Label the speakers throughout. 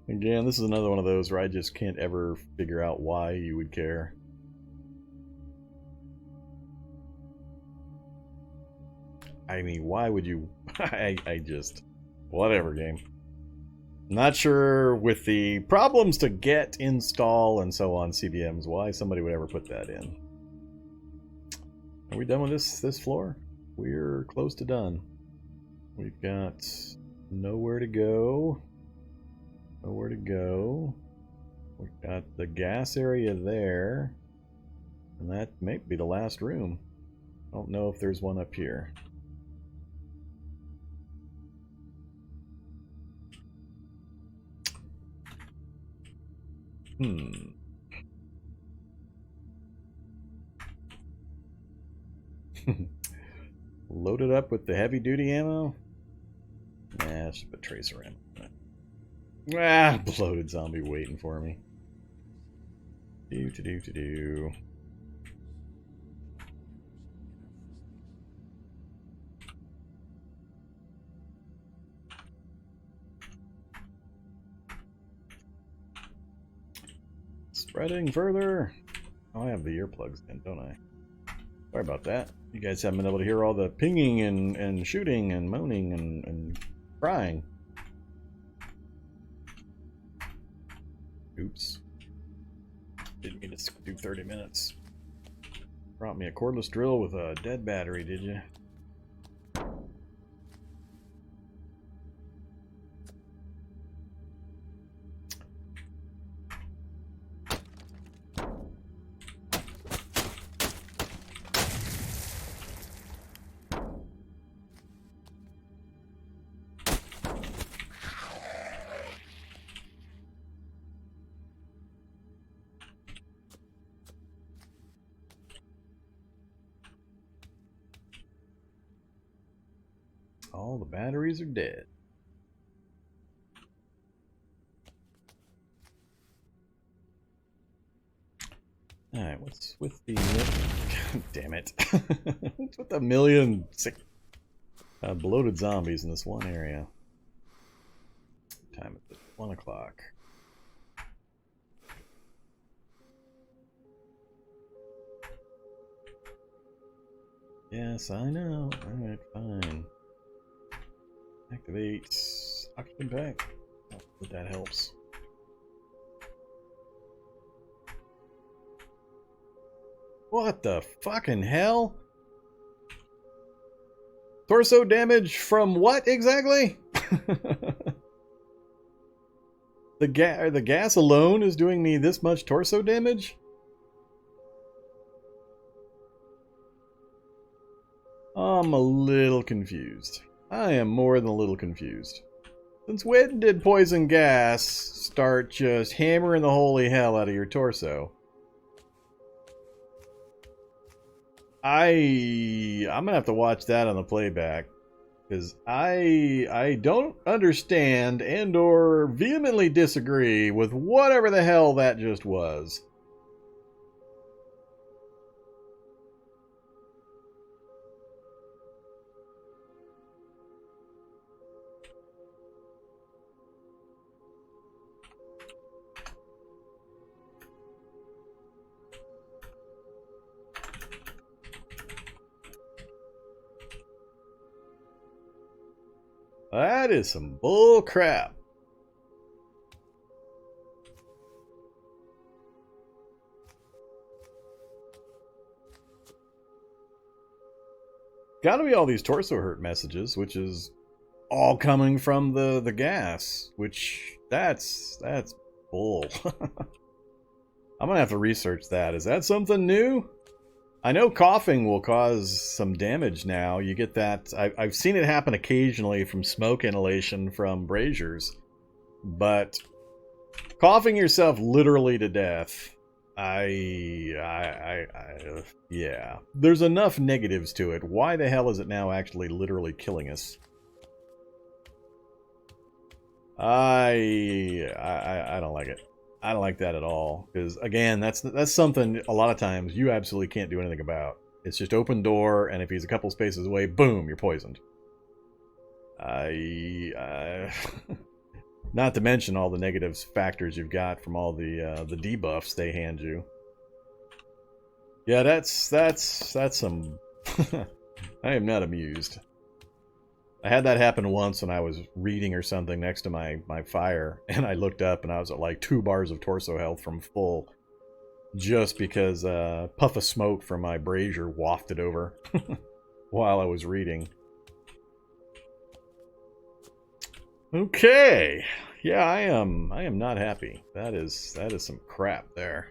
Speaker 1: Again, this is another one of those where I just can't ever figure out why you would care. I mean, why would you? I just... Whatever, game. Not sure with the problems to get, install, and so on CVMs, why somebody would ever put that in. Are we done with this floor? We're close to done. We've got nowhere to go. Nowhere to go. We've got the gas area there. And that may be the last room. I don't know if there's one up here. Loaded up with the heavy duty ammo? Nah, it's just a tracer ammo. Ah, bloated zombie waiting for me. Do. Spreading further. Oh, I have the earplugs in, don't I? Sorry about that. You guys haven't been able to hear all the pinging and shooting and moaning and crying. Oops. Didn't mean to do 30 minutes. Brought me a cordless drill with a dead battery, did you? All the batteries are dead. Alright, what's with the... God damn it. What's with the million sick... bloated zombies in this one area? Time is 1 o'clock. Yes, I know. Alright, fine. Activate oxygen pack. Oh, but that helps. What the fucking hell? Torso damage from what exactly? The gas alone is doing me this much torso damage? I'm a little confused. I am more than a little confused. Since when did poison gas start just hammering the holy hell out of your torso? I'm gonna have to watch that on the playback, because I don't understand and or vehemently disagree with whatever the hell that just was. That is some bull crap. Gotta be all these torso hurt messages, which is all coming from the gas, which that's bull. I'm gonna have to research that. Is that something new? I know coughing will cause some damage now. You get that. I've seen it happen occasionally from smoke inhalation from braziers. But coughing yourself literally to death, yeah. There's enough negatives to it. Why the hell is it now actually literally killing us? I don't like it. I don't like that at all, because again, that's something a lot of times you absolutely can't do anything about. It's just open door, and if he's a couple spaces away, boom, you're poisoned. Not to mention all the negative factors you've got from all the debuffs they hand you. Yeah, that's some. I am not amused. I had that happen once when I was reading or something next to my fire, and I looked up and I was at like 2 bars of torso health from full, just because a puff of smoke from my brazier wafted over while I was reading. Okay, yeah, I am not happy. That is some crap there.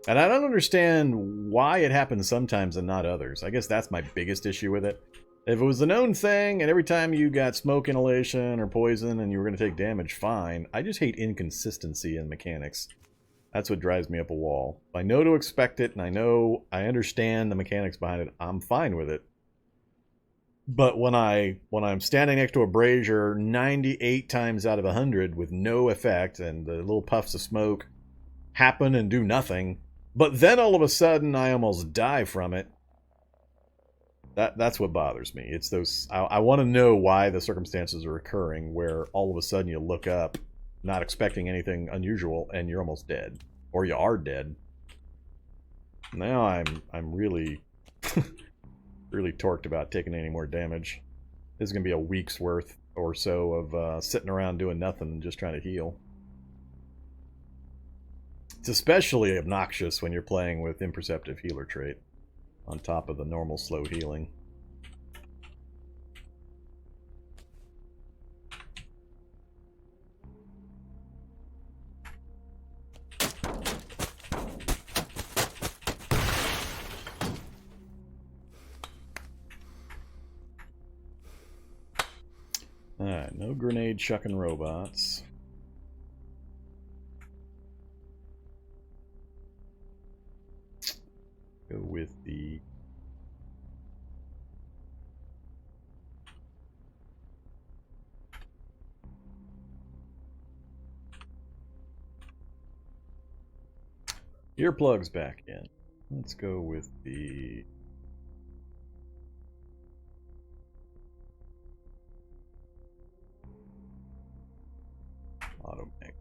Speaker 1: And I don't understand why it happens sometimes and not others. I guess that's my biggest issue with it. If it was a known thing, and every time you got smoke inhalation or poison and you were going to take damage, fine. I just hate inconsistency in mechanics. That's what drives me up a wall. If I know to expect it, and I understand the mechanics behind it, I'm fine with it. But when I'm standing next to a brazier 98 times out of 100 with no effect, and the little puffs of smoke happen and do nothing, but then all of a sudden I almost die from it, that's what bothers me. It's those, I want to know why the circumstances are occurring where all of a sudden you look up not expecting anything unusual and you're almost dead, or you are dead. Now I'm really really torqued about taking any more damage. This is gonna be a week's worth or so of sitting around doing nothing and just trying to heal. It's especially obnoxious when you're playing with imperceptive healer trait on top of the normal slow healing. Alright, no grenade chucking robots. Go with the earplugs back in. Let's go with the Automatic.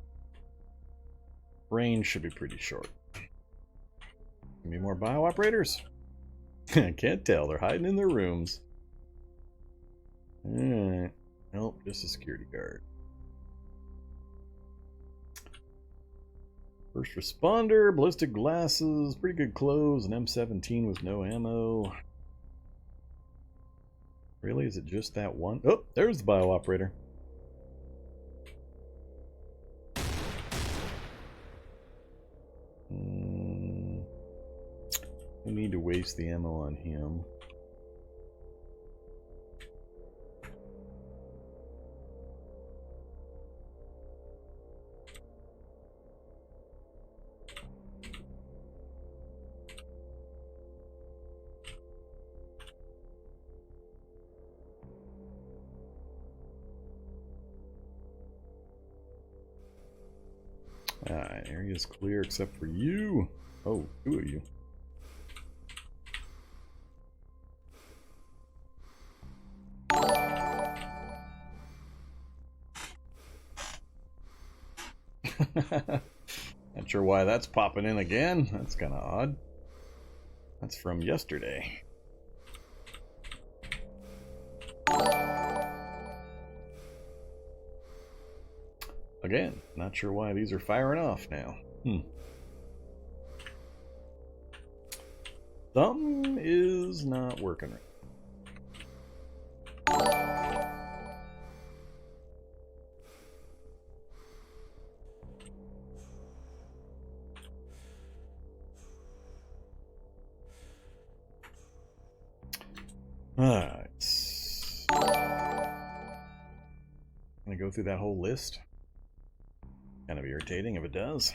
Speaker 1: Range should be pretty short. Give me more bio operators. I can't tell. They're hiding in their rooms. Alright. Nope, just a security guard. First responder, ballistic glasses, pretty good clothes, an M17 with no ammo. Really? Is it just that one? Oh, there's the bio operator. We need to waste the ammo on him. Alright, area's clear except for you. Oh, 2 of you. Not sure why that's popping in again. That's kind of odd. That's from yesterday. Again, not sure why these are firing off now. Something is not working right. Alright. Gonna go through that whole list. Kind of irritating if it does.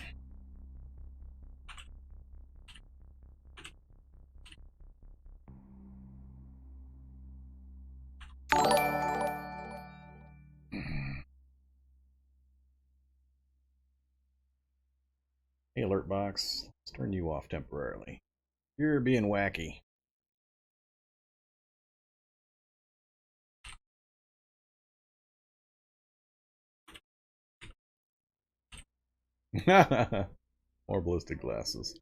Speaker 1: Hey, alert box. Let's turn you off temporarily. You're being wacky. More ballistic glasses.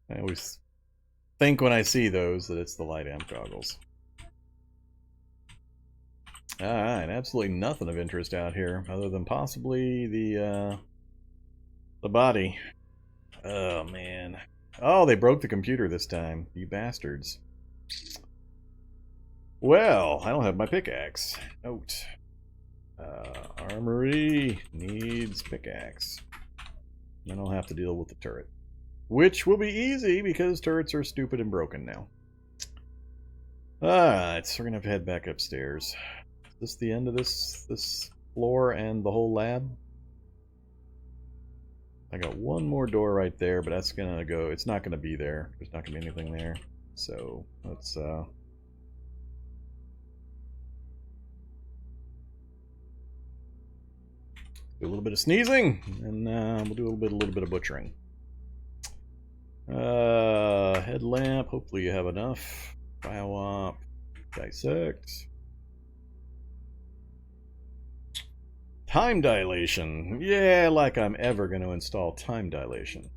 Speaker 1: I always think when I see those that it's the light amp goggles. Alright, absolutely nothing of interest out here, other than possibly the body. Oh, man. Oh, they broke the computer this time. You bastards. Well, I don't have my pickaxe. Note. Armory needs pickaxe. Then I'll have to deal with the turret. Which will be easy, because turrets are stupid and broken now. Alright, so we're going to have to head back upstairs. Is this the end of this floor and the whole lab? I got one more door right there, but that's gonna go. It's not gonna be there. There's not gonna be anything there. So let's do a little bit of sneezing, and we'll do a little bit of butchering. Headlamp. Hopefully you have enough. Biowop. Dissect. Time dilation. Yeah, like I'm ever going to install time dilation.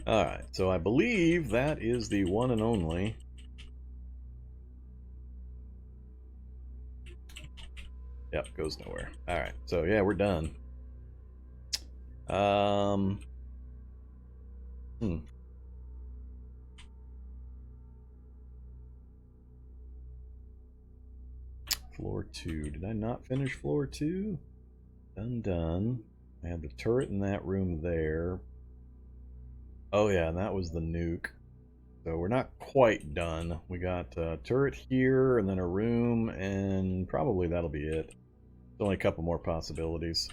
Speaker 1: Alright, so I believe that is the one and only. Yep, goes nowhere. Alright, so yeah, we're done. Floor 2. Did I not finish floor 2? Done. I had the turret in that room there. Oh yeah, and that was the nuke. So we're not quite done. We got a turret here, and then a room, and probably that'll be it. There's only a couple more possibilities.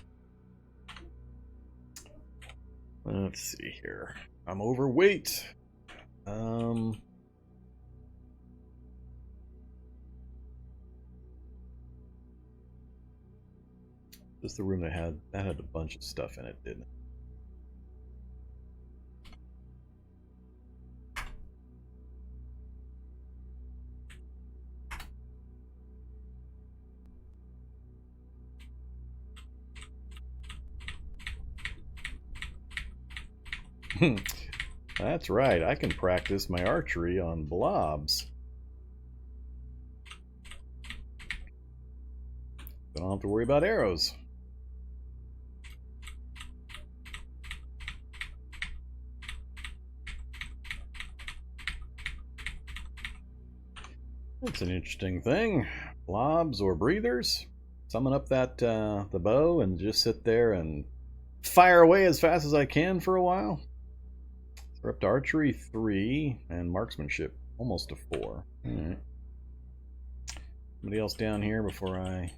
Speaker 1: Let's see here. I'm overweight. Just the room that had a bunch of stuff in it, didn't it? That's right, I can practice my archery on blobs. I don't have to worry about arrows. That's an interesting thing. Blobs or breathers. Summon up that the bow and just sit there and fire away as fast as I can for a while. So we're up to archery 3 and marksmanship almost a 4. Alright. Somebody else down here before I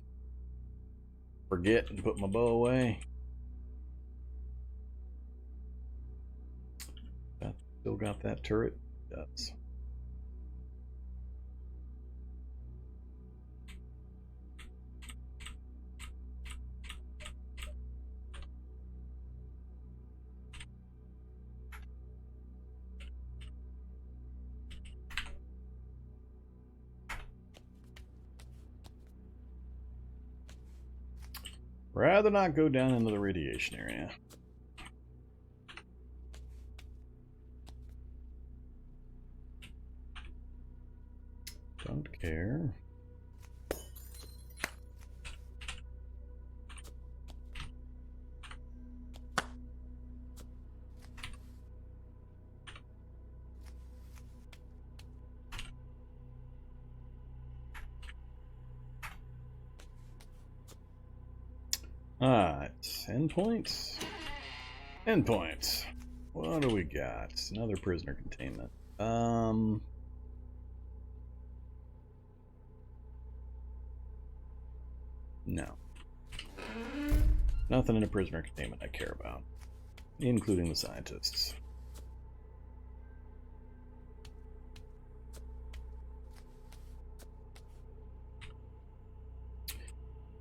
Speaker 1: forget and put my bow away. That still got that turret? It does. Rather not go down into the radiation area. Don't care. Alright, endpoints. Endpoints. What do we got? Another prisoner containment. No. Nothing in a prisoner containment I care about, including the scientists.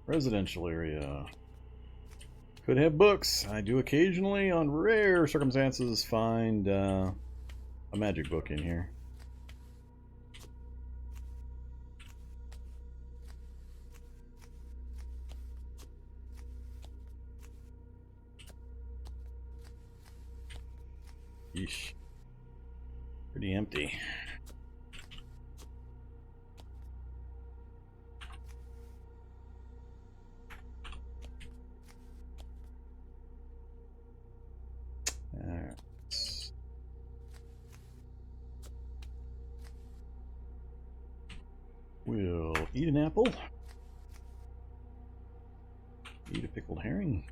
Speaker 1: Residential area. Could have books. I do occasionally, on rare circumstances, find a magic book in here. Yeesh. Pretty empty. Alright. We'll eat an apple. Eat a pickled herring.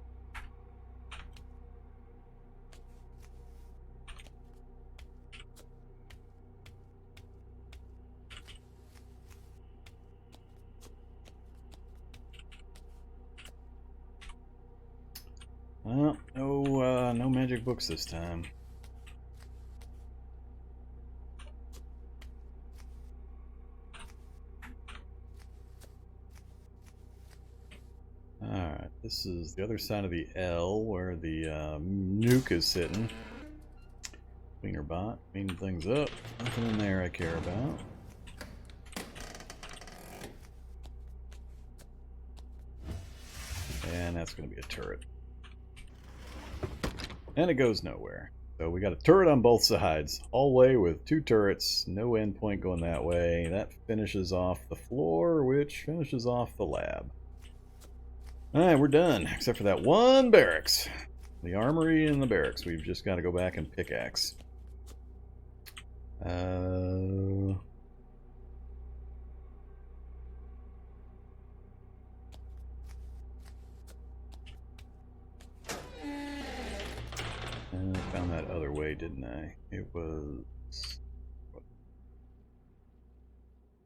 Speaker 1: Well, no magic books this time. Alright, this is the other side of the L where the nuke is sitting. Cleaner bot, cleaning things up. Nothing in there I care about. And that's going to be a turret. And it goes nowhere. So we got a turret on both sides. Hallway with 2 turrets. No endpoint going that way. That finishes off the floor, which finishes off the lab. Alright, we're done. Except for that one barracks. The armory and the barracks. We've just got to go back and pickaxe. I found that other way, didn't I? It was... what?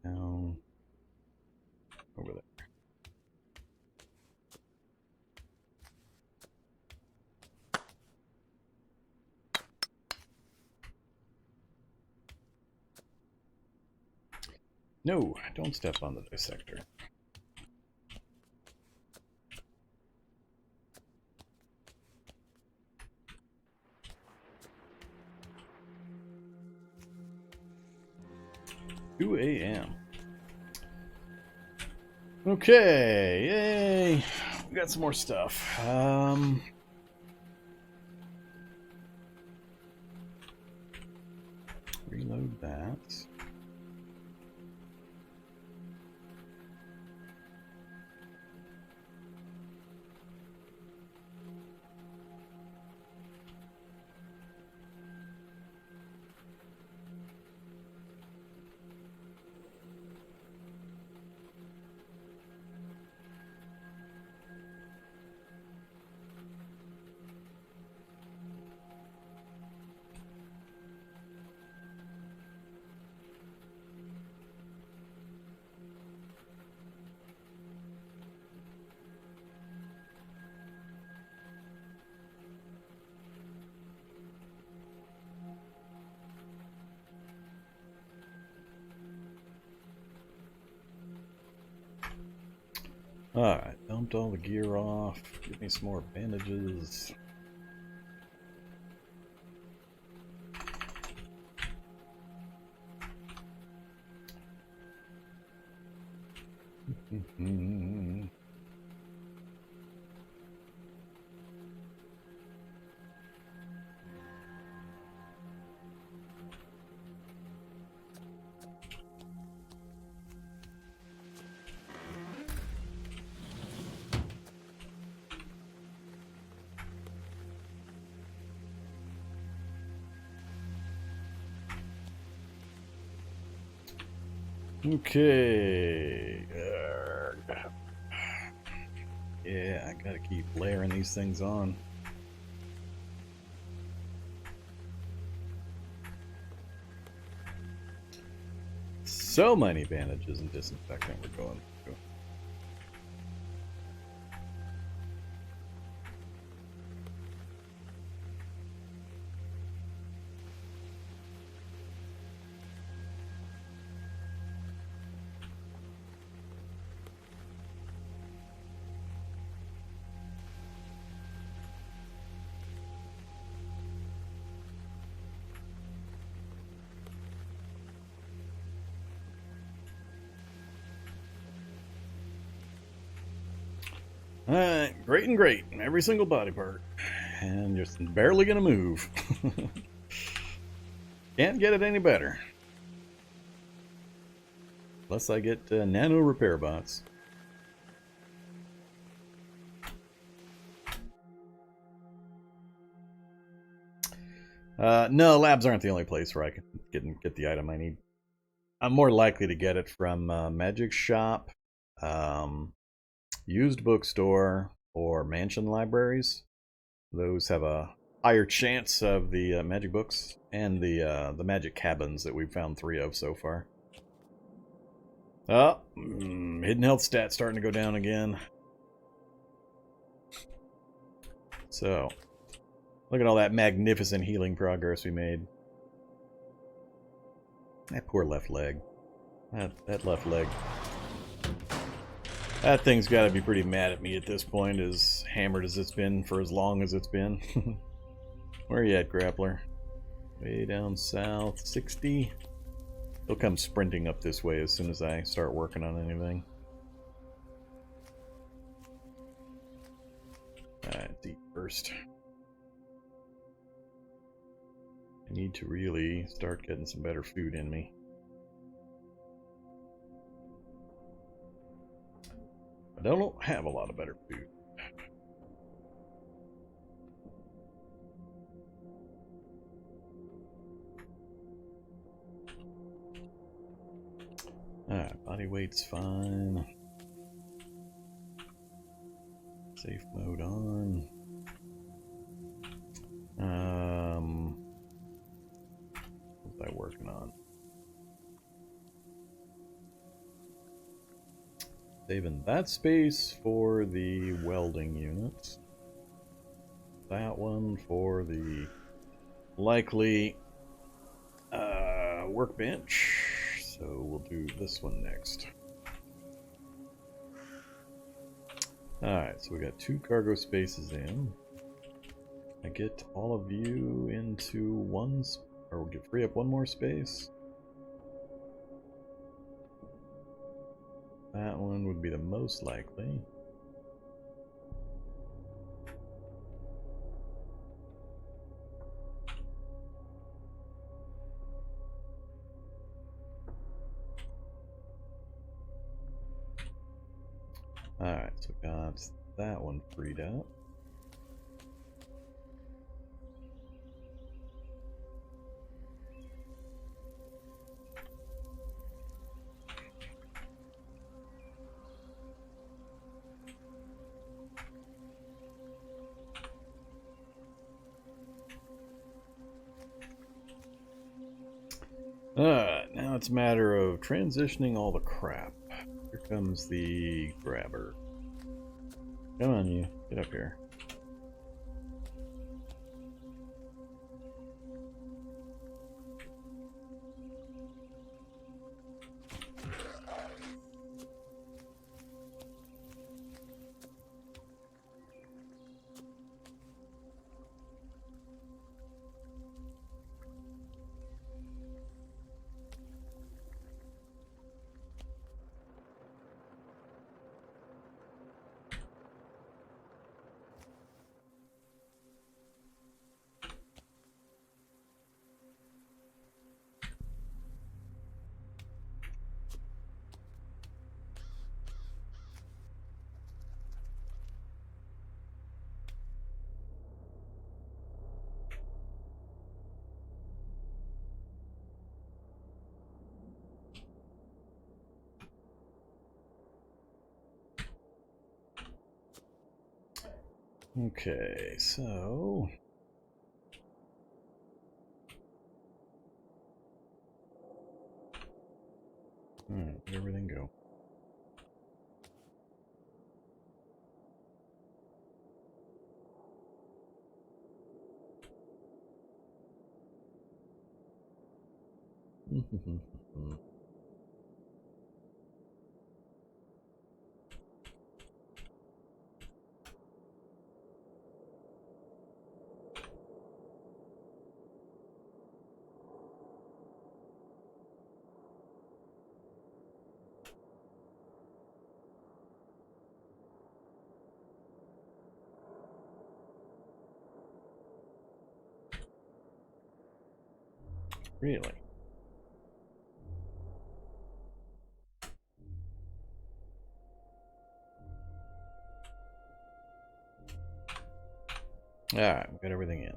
Speaker 1: Down... over there. No, don't step on the dissector. A.M. Okay, yay! We got some more stuff. Reload that. Alright, dumped all the gear off. Give me some more bandages. Okay. Yeah, I gotta keep layering these things on. So many bandages and disinfectant we're going through. Alright, great and great. Every single body part. And just barely gonna move. Can't get it any better. Unless I get nano repair bots. No, labs aren't the only place where I can get the item I need. I'm more likely to get it from Magic Shop, used bookstore, or mansion libraries. Those have a higher chance of the magic books and the magic cabins that we've found 3 of so far. Oh, hidden health stat starting to go down again. So, look at all that magnificent healing progress we made. That poor left leg. That left leg. That thing's got to be pretty mad at me at this point, as hammered as it's been for as long as it's been. Where are you at, Grappler? Way down south, 60. He'll come sprinting up this way as soon as I start working on anything. Alright, deep first. I need to really start getting some better food in me. I don't have a lot of better food. Alright, body weight's fine. Safe mode on. What was I working on? Saving that space for the welding units. That one for the likely workbench. So we'll do this one next. Alright, so we got 2 cargo spaces in. I get all of you into one, or we'll free up one more space. That one would be the most likely. Alright, so we got that one freed up. Now it's a matter of transitioning all the crap. Here comes the grabber. Come on, you. Get up here. Okay, so alright, where'd everything go? Really? Alright, we got everything in.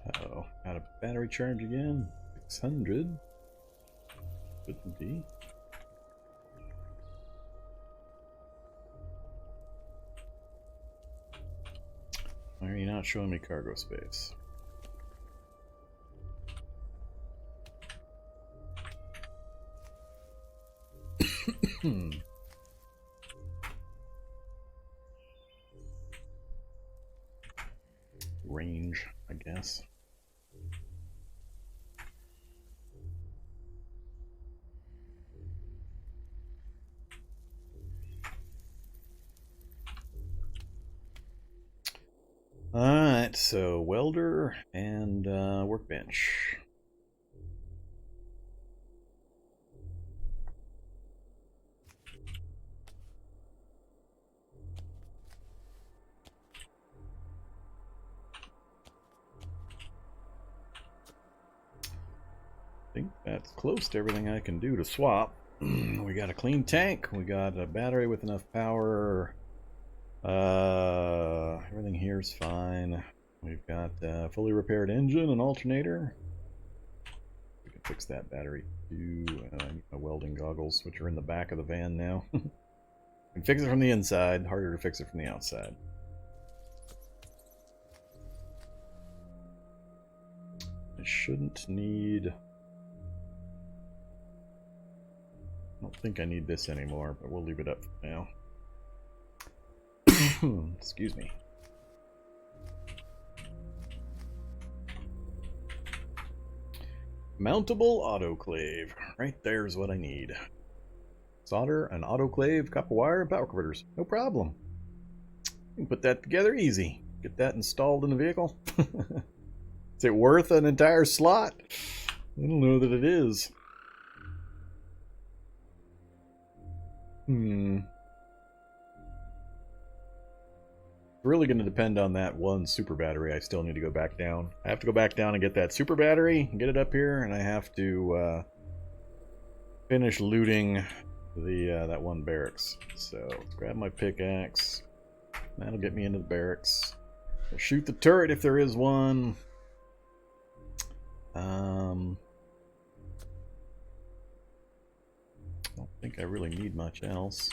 Speaker 1: Uh-oh, out of battery charge again. 600. Couldn't be. Why are you not showing me cargo space? Range, I guess. Alright, so welder and workbench. I think that's close to everything I can do to swap. We got a clean tank, we got a battery with enough power. Everything here is fine. We've got a fully repaired engine, an alternator. We can fix that battery too. I need my welding goggles, which are in the back of the van now. Can fix it from the inside, harder to fix it from the outside. I shouldn't need... I don't think I need this anymore, but we'll leave it up for now. Excuse me. Mountable autoclave. Right there's what I need. Solder, an autoclave, copper wire, and power converters. No problem. You can put that together easy. Get that installed in the vehicle. Is it worth an entire slot? I don't know that it is. Really going to depend on that one super battery. I still need to go back down. I have to go back down and get that super battery and get it up here, and I have to finish looting the that one barracks. So let's grab my pickaxe. That'll get me into the barracks. I'll shoot the turret if there is one. I don't think I really need much else.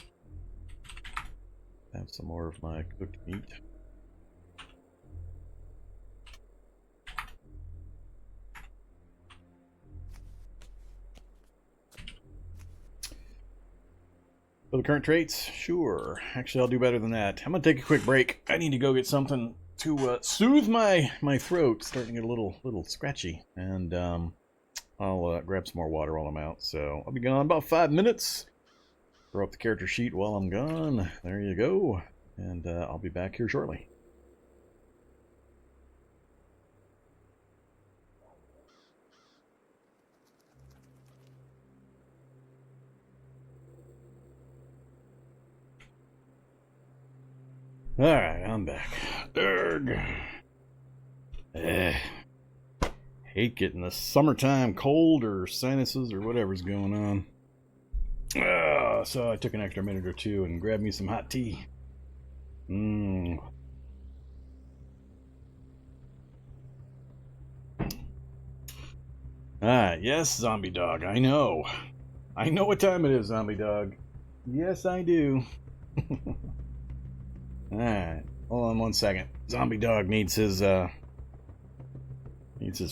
Speaker 1: Have some more of my cooked meat. For the current traits? Sure. Actually, I'll do better than that. I'm going to take a quick break. I need to go get something to soothe my throat. It's starting to get a little scratchy. And I'll grab some more water while I'm out. So I'll be gone about 5 minutes. Throw up the character sheet while I'm gone. There you go. And I'll be back here shortly. Alright, I'm back. Urgh. Hate getting the summertime cold or sinuses or whatever's going on. So I took an extra minute or two and grabbed me some hot tea. Yes, Zombie Dog, I know. I know what time it is, Zombie Dog. Yes, I do. Alright, hold on 1 second. Zombie Dog needs his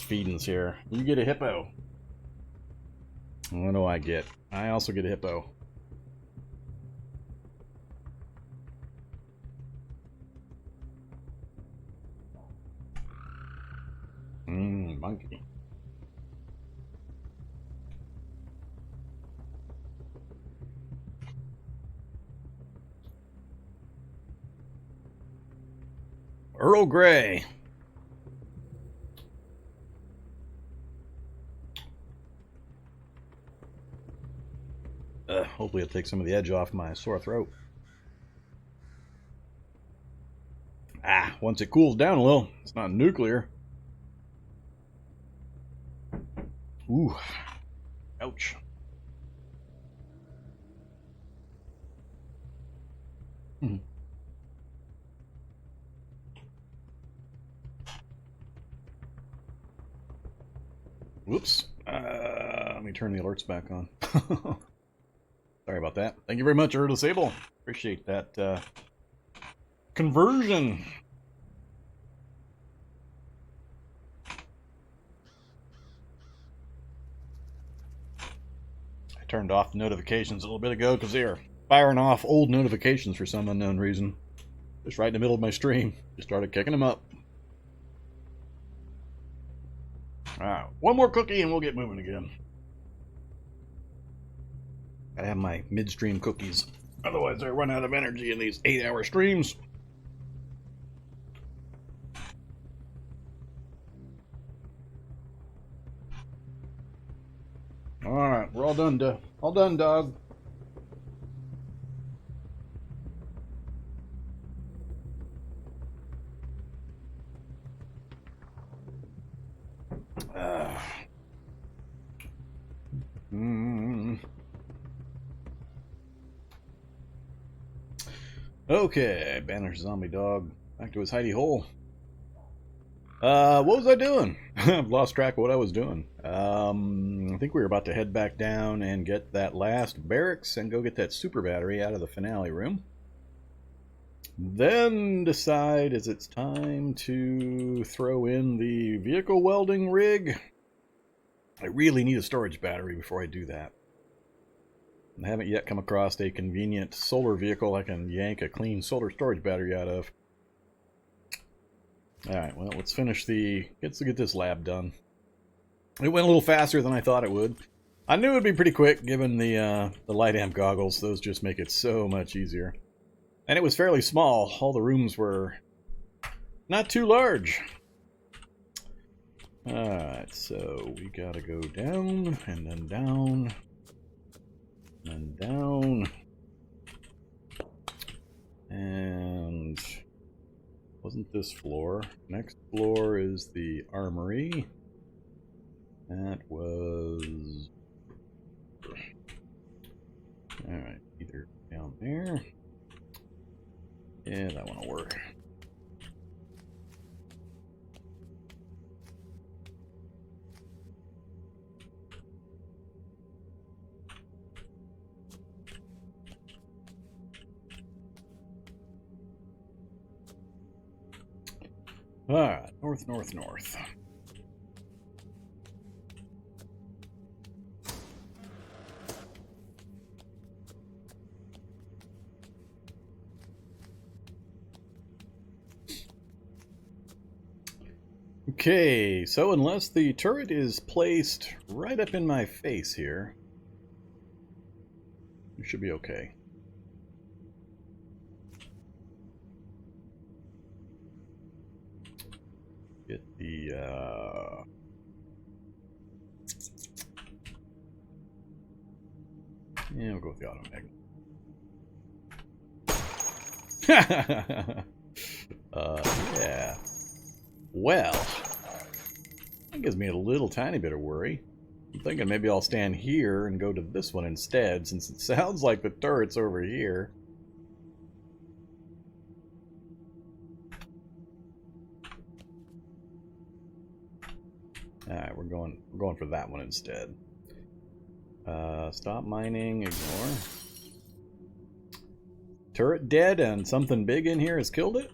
Speaker 1: feedings here. You get a hippo. What do I get? I also get a hippo. Flying monkey. Earl Grey. Hopefully it'll take some of the edge off my sore throat. Once it cools down a little, it's not nuclear. Ooh. Ouch. Whoops. Let me turn the alerts back on. Sorry about that. Thank you very much, Disable. Appreciate that conversion. I turned off the notifications a little bit ago because they are firing off old notifications for some unknown reason. Just right in the middle of my stream. Just started kicking them up. Alright, one more cookie and we'll get moving again. Gotta have my midstream cookies. Otherwise I run out of energy in these 8-hour streams. Alright, we're all done, dog. Okay, banish zombie dog back to his hidey hole. What was I doing? I've lost track of what I was doing. I think we were about to head back down and get that last barracks and go get that super battery out of the finale room. Then decide as it's time to throw in the vehicle welding rig. I really need a storage battery before I do that. I haven't yet come across a convenient solar vehicle I can yank a clean solar storage battery out of. Alright, well, let's finish let's get this lab done. It went a little faster than I thought it would. I knew it would be pretty quick given the light amp goggles. Those just make it so much easier. And it was fairly small. All the rooms were not too large. Alright, so we gotta go down, and then down, and down. And wasn't this floor? Next floor is the armory. That was... Alright, either down there. Yeah, that one will work. Alright, north, north, north. Okay, so unless the turret is placed right up in my face here, it should be okay. Get the, yeah, we'll go with the auto-mag. Yeah. Well, that gives me a little tiny bit of worry. I'm thinking maybe I'll stand here and go to this one instead, since it sounds like the turret's over here. Alright, we're going for that one instead. Stop mining, ignore. Turret dead and something big in here has killed it?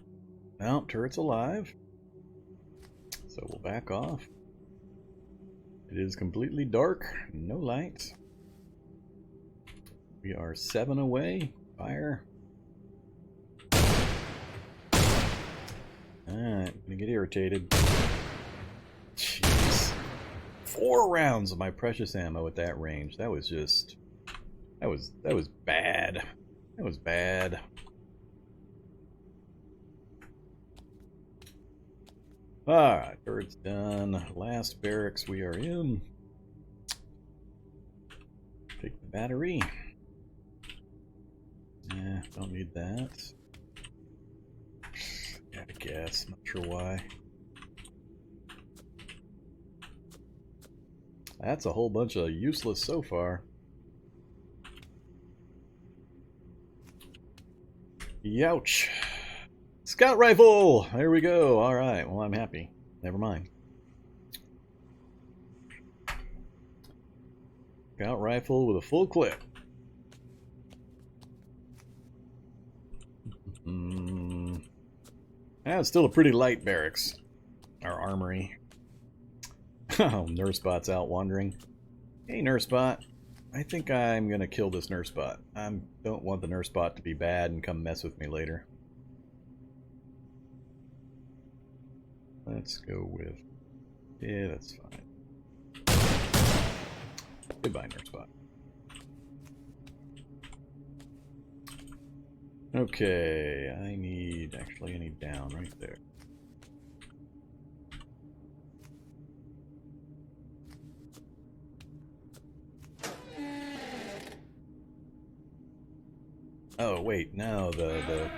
Speaker 1: No, turret's alive. So we'll back off. It is completely dark, no lights. We are 7 away. Fire. Alright, gonna get irritated. Jeez. 4 rounds of my precious ammo at that range. That was just... That was bad. That was bad. Alright, bird's done. Last barracks we are in. Take the battery. Don't need that. Gotta guess, not sure why. That's a whole bunch of useless so far. Youch. Scout rifle! There we go. Alright, well I'm happy. Never mind. Scout rifle with a full clip. It's still a pretty light barracks. Our armory. Oh, Nursebot's out wandering. Hey, Nursebot. I think I'm gonna kill this Nursebot. I don't want the Nursebot to be bad and come mess with me later. Let's go with... Yeah, that's fine. Goodbye, Nursebot. Okay, I need down right there. Oh wait, no, it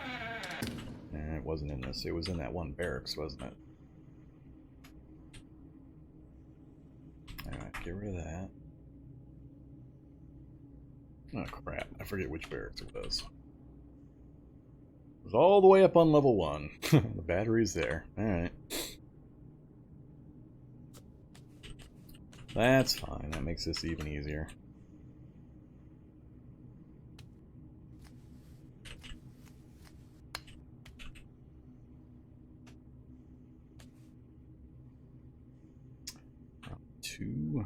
Speaker 1: wasn't in this. It was in that one barracks, wasn't it? Alright, get rid of that. Oh crap, I forget which barracks it was. It was all the way up on level 1. The battery's there. Alright. That's fine, that makes this even easier. Two.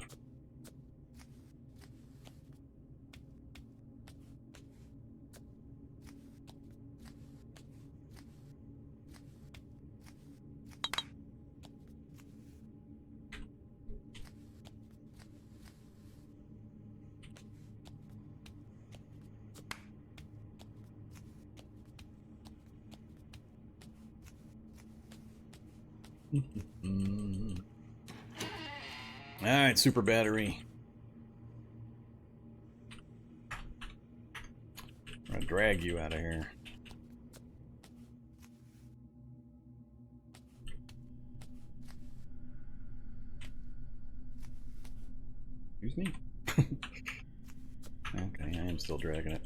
Speaker 1: Alright, super battery. I'm gonna drag you out of here. Excuse me? Okay, I am still dragging it.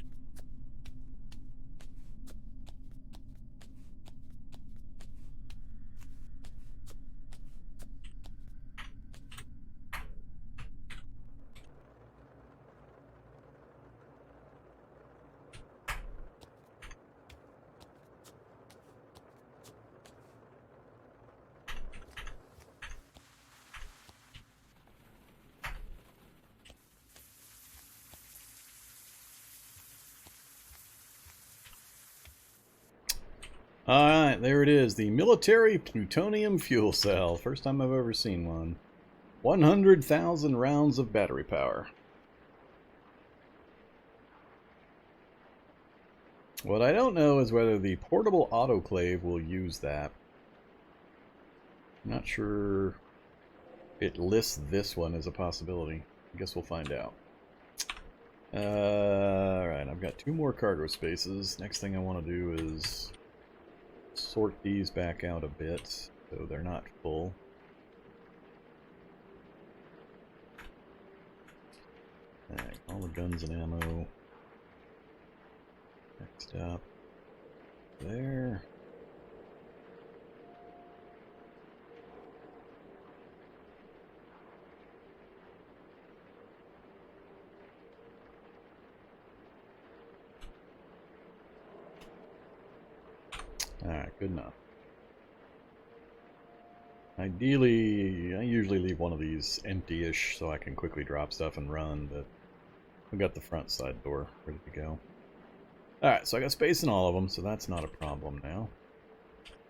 Speaker 1: Alright, there it is. The military plutonium fuel cell. First time I've ever seen one. 100,000 rounds of battery power. What I don't know is whether the portable autoclave will use that. I'm not sure it lists this one as a possibility. I guess we'll find out. Alright, I've got 2 more cargo spaces. Next thing I want to do is sort these back out a bit so they're not full. Alright, all the guns and ammo. Next up, there. Alright, good enough. Ideally, I usually leave one of these empty-ish so I can quickly drop stuff and run, but we got the front side door ready to go. Alright, so I got space in all of them, so that's not a problem now.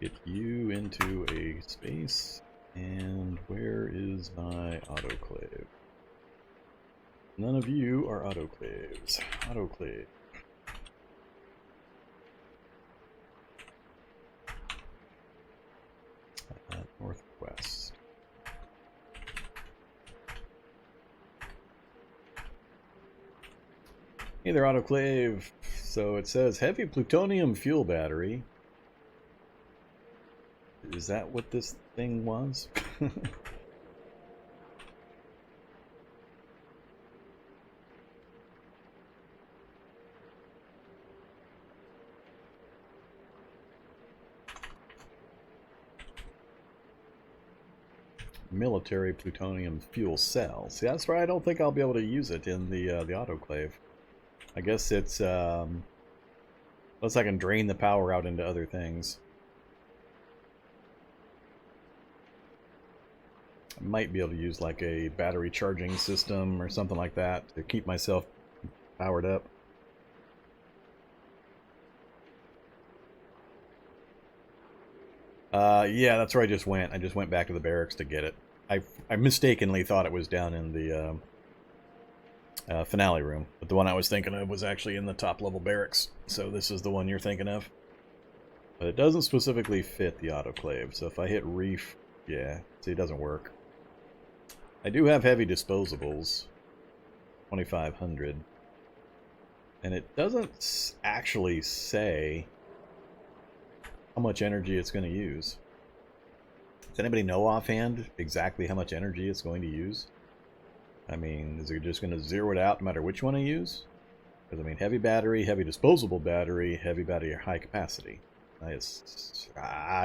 Speaker 1: Get you into a space. And where is my autoclave? None of you are autoclaves. Autoclave. Northwest. Either autoclave. So it says heavy plutonium fuel battery. Is that what this thing was? Military plutonium fuel cell. See, that's why I don't think I'll be able to use it in the autoclave. I guess it's unless I can drain the power out into other things. I might be able to use like a battery charging system or something like that to keep myself powered up. Yeah, that's where I just went. I just went back to the barracks to get it. I mistakenly thought it was down in the finale room, but the one I was thinking of was actually in the top level barracks. So this is the one you're thinking of. But it doesn't specifically fit the autoclave, so if I hit reef, yeah, see, it doesn't work. I do have heavy disposables, 2,500, and it doesn't actually say how much energy it's going to use. Does anybody know offhand exactly how much energy it's going to use? I mean, is it just going to zero it out no matter which one I use? Because, I mean, heavy battery, heavy disposable battery, heavy battery, high capacity. I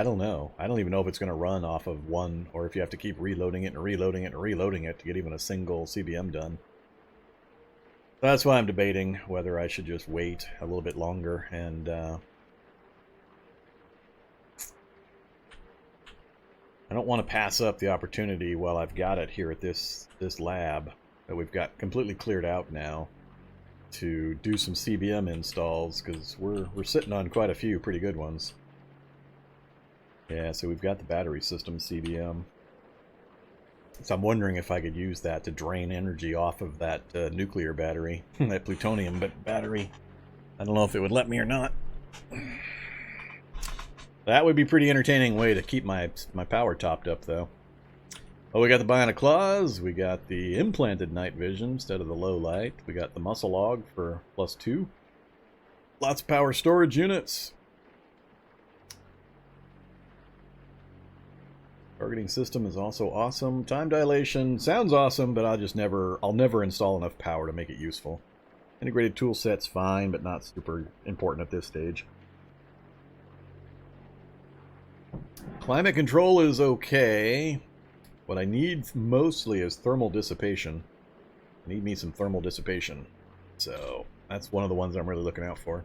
Speaker 1: don't know. I don't even know if it's going to run off of one, or if you have to keep reloading it and reloading it and reloading it to get even a single CBM done. That's why I'm debating whether I should just wait a little bit longer and I don't want to pass up the opportunity while I've got it here at this lab that we've got completely cleared out now to do some CBM installs, because we're sitting on quite a few pretty good ones. Yeah, so we've got the battery system CBM. So I'm wondering if I could use that to drain energy off of that nuclear battery, that plutonium battery. I don't know if it would let me or not. That would be a pretty entertaining way to keep my power topped up, though. Oh, we got the Bionic Claws, we got the implanted night vision instead of the low light, we got the muscle log for +2. Lots of power storage units. Targeting system is also awesome. Time dilation sounds awesome, but I'll never install enough power to make it useful. Integrated tool set's fine, but not super important at this stage. Climate control is okay. What I need mostly is thermal dissipation. I need me some thermal dissipation. So that's one of the ones I'm really looking out for.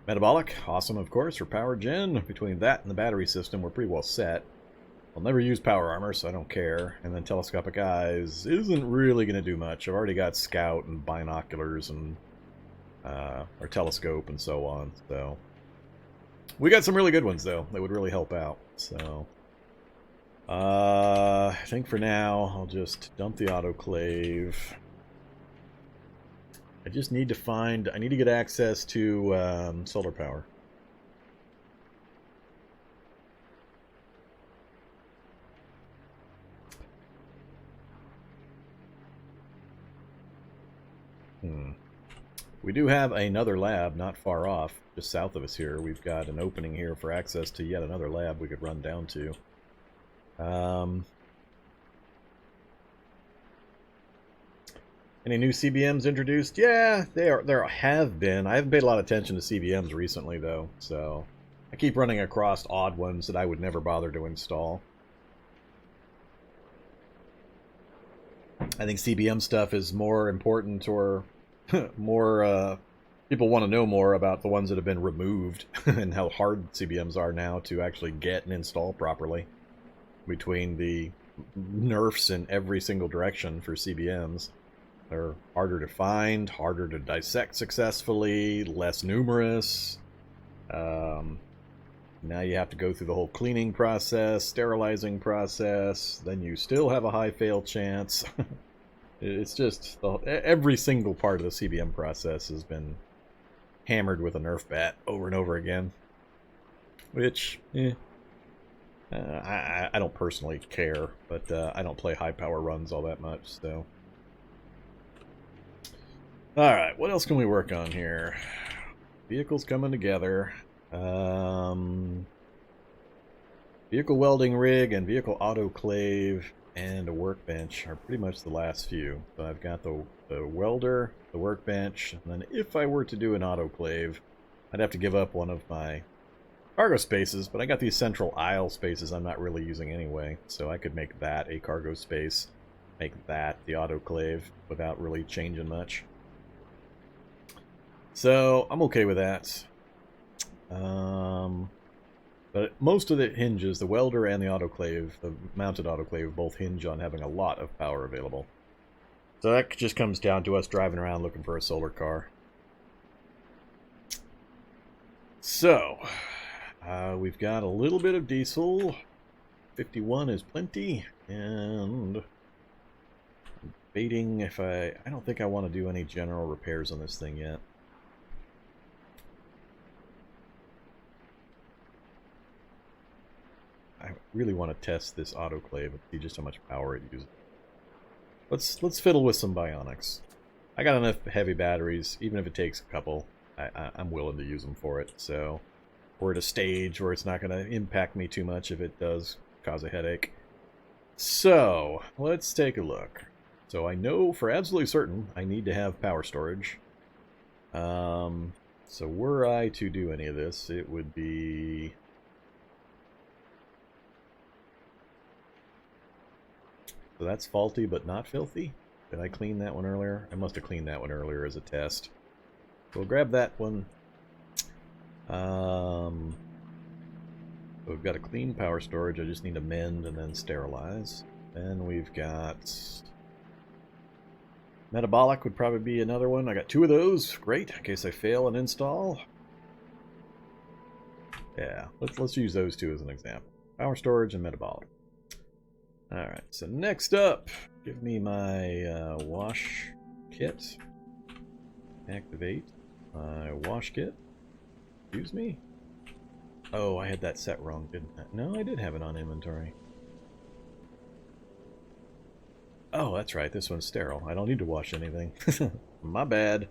Speaker 1: Metabolic, awesome of course for power gen. Between that and the battery system, we're pretty well set. I'll never use power armor, so I don't care. And then telescopic eyes isn't really going to do much. I've already got scout and binoculars and our telescope and so on. So we got some really good ones though that would really help out. So I think for now I'll just dump the autoclave. I just need to I need to get access to solar power. We do have another lab not far off, just south of us here. We've got an opening here for access to yet another lab we could run down to. Any new CBMs introduced? Yeah, there have been. I haven't paid a lot of attention to CBMs recently, though, so I keep running across odd ones that I would never bother to install. I think CBM stuff is more important, or more people want to know more about the ones that have been removed and how hard CBMs are now to actually get and install properly. Between the nerfs in every single direction for CBMs, they're harder to find, harder to dissect successfully, less numerous. Now you have to go through the whole cleaning process, sterilizing process, then you still have a high fail chance. It's just, every single part of the CBM process has been hammered with a Nerf bat over and over again. Which, I don't personally care, but I don't play high power runs all that much, so. Alright, what else can we work on here? Vehicles coming together. Vehicle welding rig and vehicle autoclave and a workbench are pretty much the last few. So I've got the welder, the workbench, and then if I were to do an autoclave, I'd have to give up one of my cargo spaces, but I got these central aisle spaces I'm not really using anyway, so I could make that a cargo space, make that the autoclave without really changing much. So I'm okay with that. But most of it hinges, the welder and the autoclave, the mounted autoclave, both hinge on having a lot of power available. So that just comes down to us driving around looking for a solar car. So, we've got a little bit of diesel. 51 is plenty, and debating if I don't think I want to do any general repairs on this thing yet. I really want to test this autoclave and see just how much power it uses. Let's fiddle with some bionics. I got enough heavy batteries, even if it takes a couple. I'm willing to use them for it. So we're at a stage where it's not going to impact me too much if it does cause a headache. So let's take a look. So I know for absolutely certain I need to have power storage. So were I to do any of this, it would be... So that's faulty but not filthy. Did I clean that one earlier? I must have cleaned that one earlier as a test. We'll grab that one. We've got a clean power storage. I just need to mend and then sterilize. Then we've got... metabolic would probably be another one. I got two of those. Great, in case I fail an install. Yeah, let's use those two as an example. Power storage and metabolic. Alright, so next up, give me my wash kit. Activate my wash kit. Excuse me? Oh, I had that set wrong, didn't I? No, I did have it on inventory. Oh, that's right, this one's sterile. I don't need to wash anything. My bad.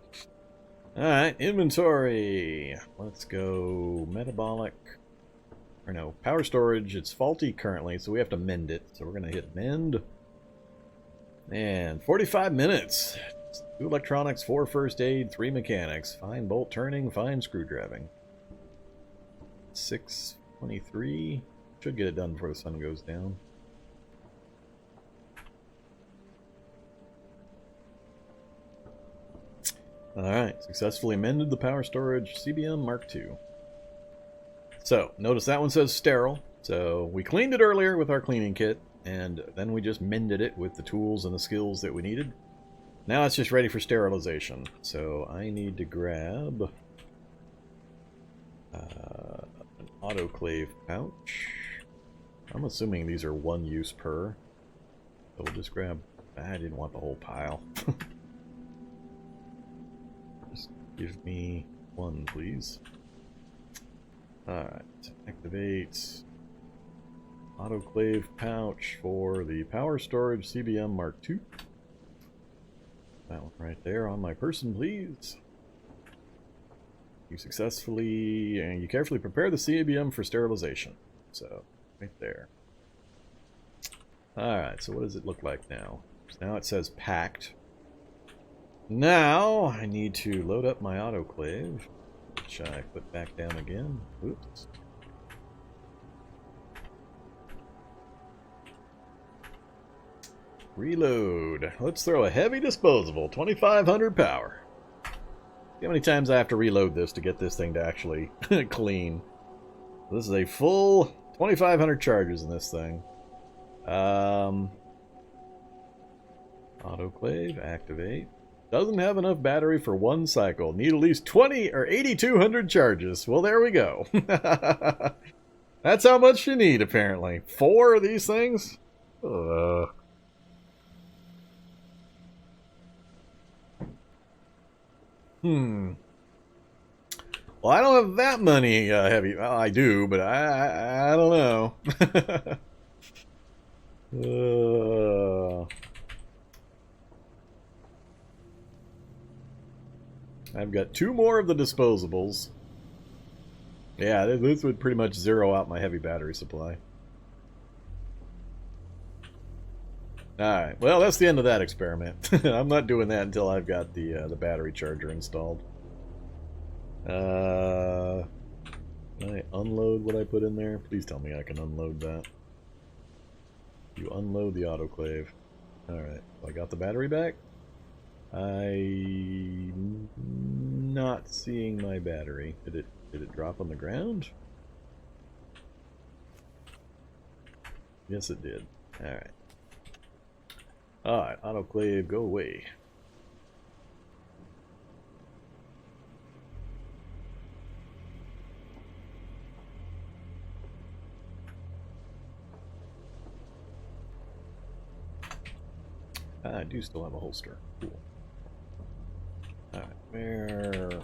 Speaker 1: Alright, inventory. Let's go metabolic. Or no, power storage. It's faulty currently, so we have to mend it. So we're going to hit mend. And 45 minutes. 2 electronics, 4 first aid, 3 mechanics. Fine bolt turning, fine screw driving. 6:23. Should get it done before the sun goes down. Alright, successfully mended the power storage CBM Mark II. So, notice that one says sterile. So, we cleaned it earlier with our cleaning kit, and then we just mended it with the tools and the skills that we needed. Now it's just ready for sterilization. So, I need to grab an autoclave pouch. I'm assuming these are 1 use per. So we'll just grab... I didn't want the whole pile. Just give me 1, please. Alright, activate autoclave pouch for the power storage CBM Mark II. That one right there on my person, please. You successfully and you carefully prepare the CBM for sterilization. So, right there. Alright, so what does it look like now? So now it says packed. Now I need to load up my autoclave, which I put back down again. Oops. Reload. Let's throw a heavy disposable, 2500 power. See how many times I have to reload this to get this thing to actually clean. This is a full 2500 charges in this thing. Autoclave, activate. Doesn't have enough battery for 1 cycle. Need at least 20 or 8200 charges. Well, there we go. That's how much you need, apparently. 4 of these things? Well, I don't have that many heavy... Well, I do, but I don't know. I've got 2 more of the disposables. Yeah, this would pretty much zero out my heavy battery supply. Alright, well, that's the end of that experiment. I'm not doing that until I've got the battery charger installed. Can I unload what I put in there? Please tell me I can unload that. You unload the autoclave. Alright, I got the battery back. I'm not seeing my battery. Did it drop on the ground? Yes, it did. Alright. Alright, autoclave, go away. I do still have a holster. Cool. Alright, where...